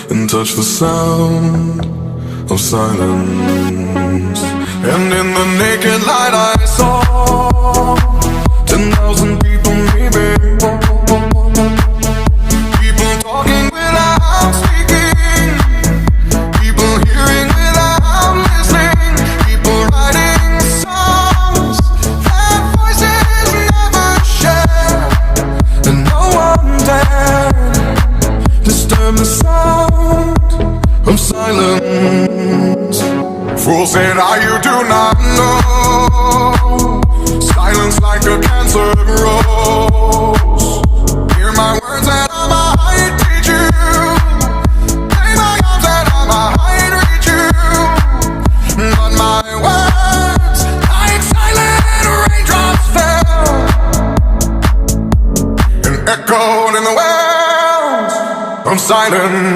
and touch the sound of silence. And in the naked light I saw 10,000 people maybe, people talking without speaking, people hearing without listening, people writing songs that voices never share, and no one dared disturb the sound of silence. Fool said, you do not know. Silence like a cancer grows. Hear my words and I might teach you. Play my arms and I might reach you. But my words, like silent raindrops, fell and echoed in the wells of silence.